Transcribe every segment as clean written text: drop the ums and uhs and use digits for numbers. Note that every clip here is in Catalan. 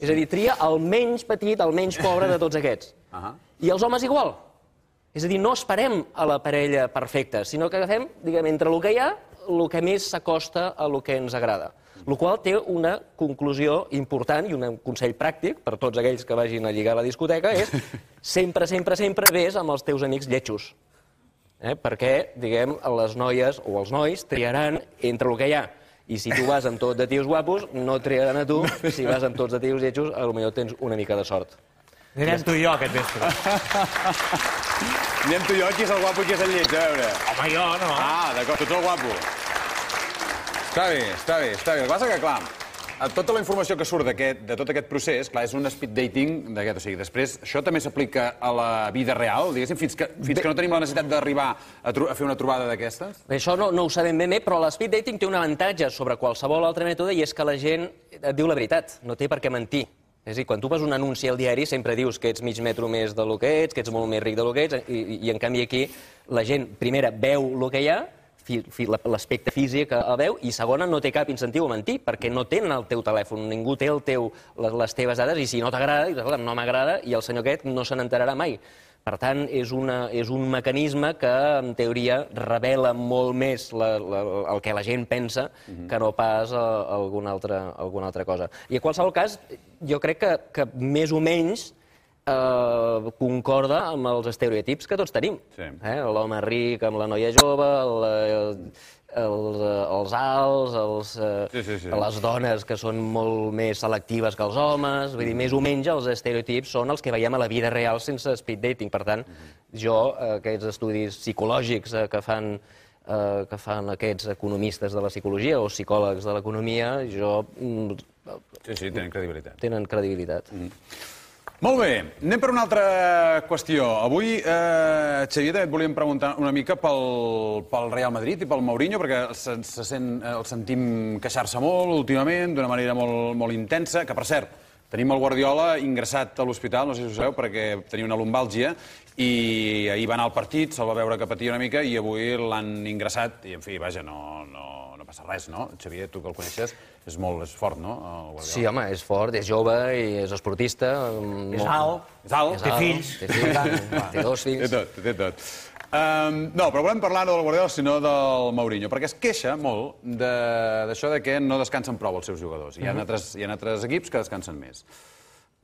És a dir, tria el menys petit, el menys pobre de tots aquests. I els homes igual. És a dir, no esperem a la parella perfecta, sinó que agafem, diguem, entre el que hi ha, el que més s'acosta a el que ens agrada. El qual té una conclusió important i un consell pràctic per tots aquells que vagin a lligar a la discoteca és sempre, sempre, sempre vés amb els teus amics lletjos. Perquè, diguem, les noies o els nois triaran entre el que hi ha. I si tu vas amb tot de tios guapos, no triaran a tu. Si vas amb tots de tios lletjos, potser tens una mica de sort. Anirem tu i jo aquest vespre. Anem tu i jo, qui és el guapo i qui és el lleig, a veure. Home, jo no. Ah, d'acord, tu ets el guapo. Està bé, està bé, està bé. El que passa que, clar, tota la informació que surt de tot aquest procés, clar, és un speed dating d'aquest. O sigui, després, això també s'aplica a la vida real, diguéssim, fins que no tenim la necessitat d'arribar a fer una trobada d'aquestes? Això no ho sabem ben bé, però l'espeed dating té un avantatge sobre qualsevol altre mètode i és que la gent et diu la veritat, no té per què mentir. És a dir, quan tu fas un anunci al diari sempre dius que ets mig metro més del que ets molt més ric del que ets, i en canvi aquí la gent, primera, veu el que hi ha, l'aspecte físic el veu, i segona, no té cap incentiu a mentir, perquè no tenen el teu telèfon, ningú té les teves dades, i si no t'agrada, dius, no m'agrada, i el senyor aquest no se n'enterarà mai. Per tant, és un mecanisme que, en teoria, revela molt més el que la gent pensa que no pas alguna altra cosa. I, en qualsevol cas, jo crec que més o menys concorda amb els estereotips que tots tenim. L'home ric amb la noia jove, els alts, les dones que són molt més selectives que els homes. Vull dir, més o menys els estereotips són els que veiem a la vida real sense speed dating. Per tant, jo, aquests estudis psicològics que fan aquests economistes de la psicologia o psicòlegs de l'economia, Sí, tenen credibilitat. Tenen credibilitat. Molt bé, anem per una altra qüestió. Avui, Xavier, també et volíem preguntar una mica pel Real Madrid i pel Mourinho, perquè el sentim queixar-se molt últimament, d'una manera molt intensa, que, per cert, tenim el Guardiola ingressat a l'hospital, no sé si ho sabeu, perquè tenia una lumbàlgia, i ahir va anar al partit, se'l va veure que patia una mica, i avui l'han ingressat, i, en fi, vaja, no passa res, no? Xavier, tu que el coneixes, és fort, no? Sí, home, és fort, és jove i és esportista. És alt, té fills. Té dos fills. Té tot. No, però volem parlar no del Guardiola, sinó del Mourinho, perquè es queixa molt d'això que no descansen prou els seus jugadors. Hi ha altres equips que descansen més.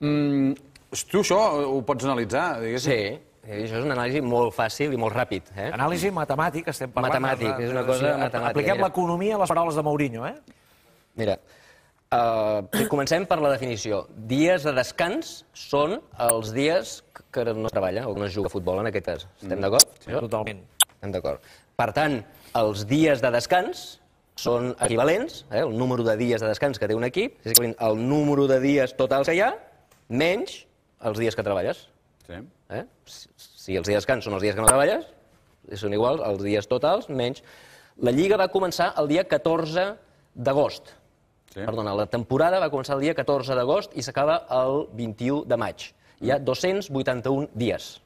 Tu això ho pots analitzar, diguéssim? Sí. Això és una anàlisi molt fàcil i molt ràpid. Anàlisi matemàtic, estem parlant. Matemàtic, és una cosa matemàtica. Apliquem l'economia a les paraules de Mourinho, Mira, comencem per la definició. Dies de descans són els dies que no es treballa o que no es juga a futbol, en aquest cas. Estem d'acord? Sí, totalment. Estem d'acord. Per tant, els dies de descans són equivalents, el número de dies de descans que té un equip, és equivalent al número de dies totals que hi ha, menys els dies que treballes. Sí. Si els dies de descans són els dies que no treballes, són iguals als dies totals, menys. La Lliga va començar el dia 14 d'agost. Perdona, la temporada va començar el dia 14 d'agost i s'acaba el 21 de maig. Hi ha 281 dies.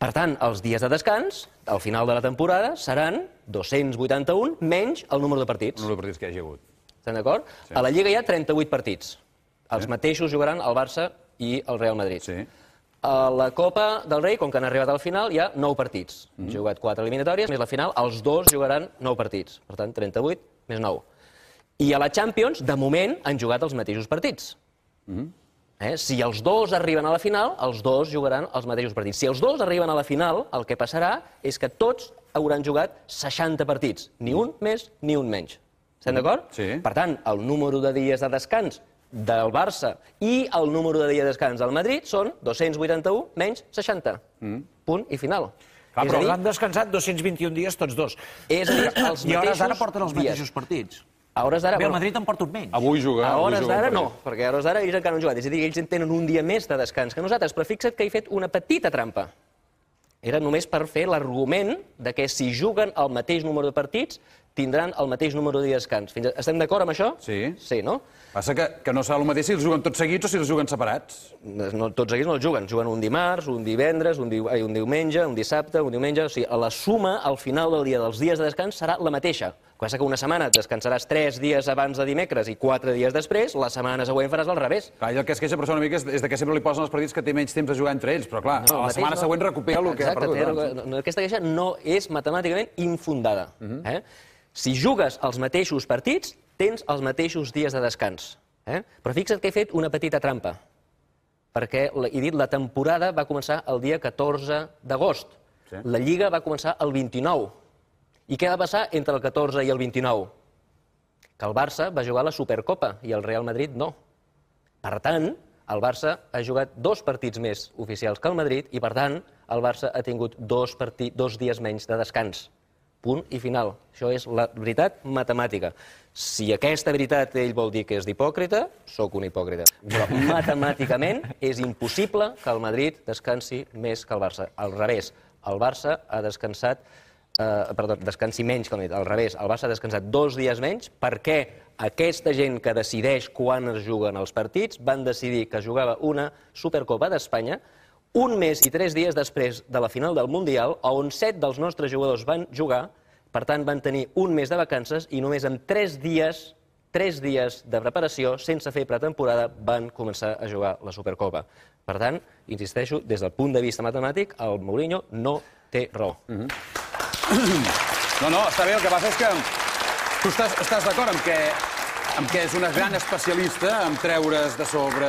Per tant, els dies de descans, al final de la temporada, seran 281 menys el número de partits. El número de partits que hi hagi hagut. Estem d'acord? A la Lliga hi ha 38 partits. Els mateixos jugaran el Barça i el Real Madrid. A la Copa del Rei, com que han arribat al final, hi ha 9 partits. Han jugat 4 eliminatòries, més la final, els dos jugaran 9 partits. Per tant, 38 més 9. I a la Champions, de moment, han jugat els mateixos partits. Si els dos arriben a la final, els dos jugaran els mateixos partits. Si els dos arriben a la final, el que passarà és que tots hauran jugat 60 partits. Ni un més ni un menys. Estem d'acord? Per tant, el número de dies de descans del Barça i el número de dies de descans del Madrid són 281 menys 60. Punt i final. Però han descansat 221 dies tots dos. És a dir, els mateixos dies. I a hores d'ara porten els mateixos partits. A hores d'ara... Bé, el Madrid en porta un menys. Avui juga. A hores d'ara no, perquè a hores d'ara ells encara no han jugat. És a dir, ells en tenen un dia més de descans que nosaltres, però fixa't que he fet una petita trampa. Era només per fer l'argument de que si juguen el mateix número de partits tindran el mateix número de descans. Estem d'acord amb això? Sí. Sí, no? Passa que no serà el mateix si els juguen tots seguits o si els juguen separats. Tots seguits no els juguen. Juguen un dimarts, un divendres, un diumenge, un dissabte, un diumenge... O sigui, la suma al final del dia dels dies de descans serà la mateixa. Passa que una setmana descansaràs 3 dies abans de dimecres i 4 dies després, la setmana següent faràs al revés. Clar, i el que es queixa per això una mica és que sempre li posen els partits que té menys temps de jugar entre ells, però clar, la setmana següent recupera el que ha perdut. Aquesta queixa no és matemàticament infundada. Si jugues els mateixos partits, tens els mateixos dies de descans. Però fixa't que he fet una petita trampa, perquè he dit la temporada va començar el dia 14 d'agost. La Lliga va començar el 29. I què va passar entre el 14 i el 29? Que el Barça va jugar la Supercopa i el Real Madrid no. Per tant, el Barça ha jugat 2 partits més oficials que el Madrid i, per tant, el Barça ha tingut 2 dies menys de descans. Punt i final. Això és la veritat matemàtica. Si aquesta veritat ell vol dir que és d'hipòcrita, sóc un hipòcrita. Però matemàticament és impossible que el Madrid descansi més que el Barça. Al revés, el Barça ha descansi menys que el Madrid. Al revés, el Barça ha descansat 2 dies menys perquè aquesta gent que decideix quan es juguen els partits van decidir que jugava una Supercopa d'Espanya 1 mes i 3 dies després de la final del Mundial, on 7 dels nostres jugadors van jugar, per tant van tenir 1 mes de vacances i només amb 3 dies de preparació, sense fer pretemporada, van començar a jugar la Supercopa. Per tant, insisteixo, des del punt de vista matemàtic, el Mourinho no té raó. No, està bé, el que passa és que tu estàs d'acord amb que és una gran especialista en treure's de sobre...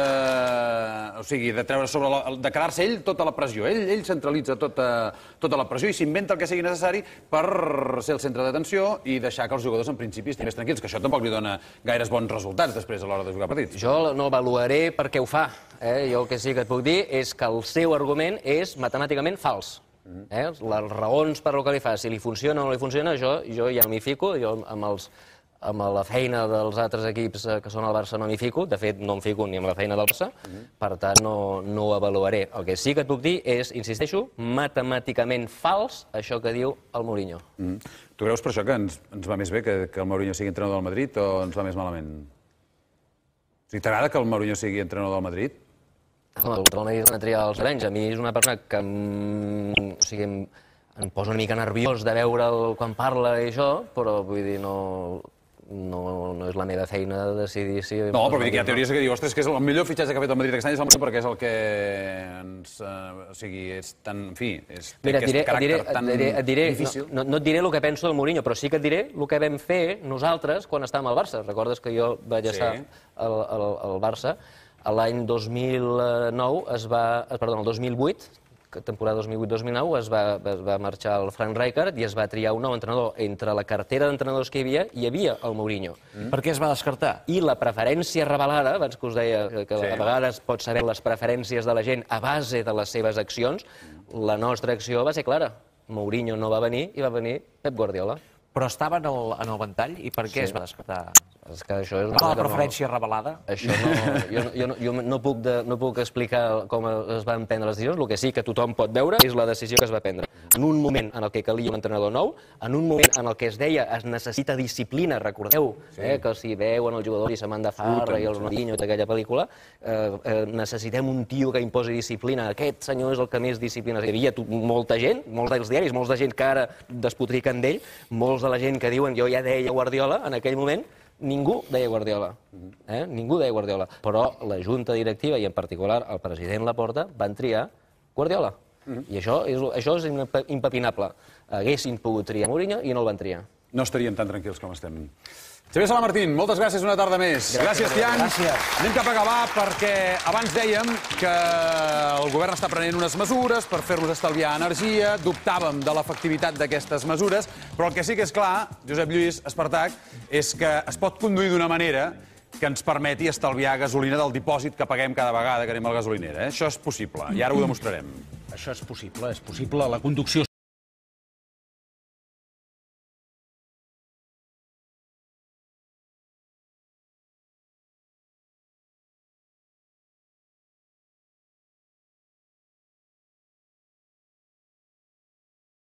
O sigui, de quedar-se ell tota la pressió. Ell centralitza tota la pressió i s'inventa el que sigui necessari per ser el centre d'atenció i deixar que els jugadors en principi estiguin més tranquils, que això tampoc li dona gaires bons resultats després a l'hora de jugar partits. Jo no avaluaré per què ho fa. Jo el que sí que et puc dir és que el seu argument és matemàticament fals. Les raons per el que li fa, si li funciona o no li funciona, jo ja no m'hi fico, jo amb la feina dels altres equips que són al Barça no m'hi fico, de fet no em fico ni amb la feina del Barça, per tant no ho avaluaré. El que sí que et puc dir és, insisteixo, matemàticament fals això que diu el Mourinho. Tu creus per això que ens va més bé que el Mourinho sigui entrenador del Madrid o ens va més malament? O sigui, t'agrada que el Mourinho sigui entrenador del Madrid? Home, el Madrid ha de triar els Arenys. A mi és una persona que em posa una mica nerviós de veure'l quan parla i això, però vull dir, no és la meva feina decidir si... No, però hi ha teories que diu, ostres, que és el millor fitxatge que ha fet el Madrid aquest any és el Mourinho perquè és el que ens... O sigui, és tan... En fi, té aquest caràcter tan difícil. No et diré el que penso del Mourinho, però sí que et diré el que vam fer nosaltres quan estàvem al Barça. Recordes que jo vaig estar al Barça? L'any 2008, temporada 2008-2009, es va marxar el Frank Rijkaard i es va triar un nou entrenador. Entre la cartera d'entrenadors que hi havia el Mourinho. Per què es va descartar? I la preferència revelada, abans que us deia que a vegades pots saber les preferències de la gent a base de les seves accions, la nostra acció va ser clara. Mourinho no va venir i va venir Pep Guardiola. Però estava en el ventall i per què es va descartar? És que això és la preferència revelada? Això jo no puc explicar com es van prendre les decisions. El que sí que tothom pot veure és la decisió que es va prendre. En un moment en el que calia un entrenador nou, en un moment en el que es deia es necessita disciplina, recordeu que si veuen el jugador i se m'han de farra i el Ronaldinho i aquella pel·lícula, necessitem un tio que imposi disciplina. Aquest senyor és el que més disciplina. Hi havia molta gent, molts dels diaris, molts de gent que ara despotriquen d'ell, molts de la gent que diuen jo ja deia Guardiola en aquell moment. Ningú deia Guardiola, ningú deia Guardiola, però la junta directiva i en particular el president Laporta van triar Guardiola. I això és impepinable. Haguessin pogut triar Mourinho i no el van triar. No estaríem tan tranquils com estem. Xavier Salamartín, moltes gràcies una tarda més. Gràcies, Tian. Anem cap a acabar perquè abans dèiem que el govern està prenent unes mesures per fer-nos estalviar energia, dubtàvem de l'efectivitat d'aquestes mesures, però el que sí que és clar, Josep Lluís, Espartac, és que es pot conduir d'una manera que ens permeti estalviar gasolina del dipòsit que paguem cada vegada que anem a la gasolinera. Això és possible i ara ho demostrarem. Això és possible. La conducció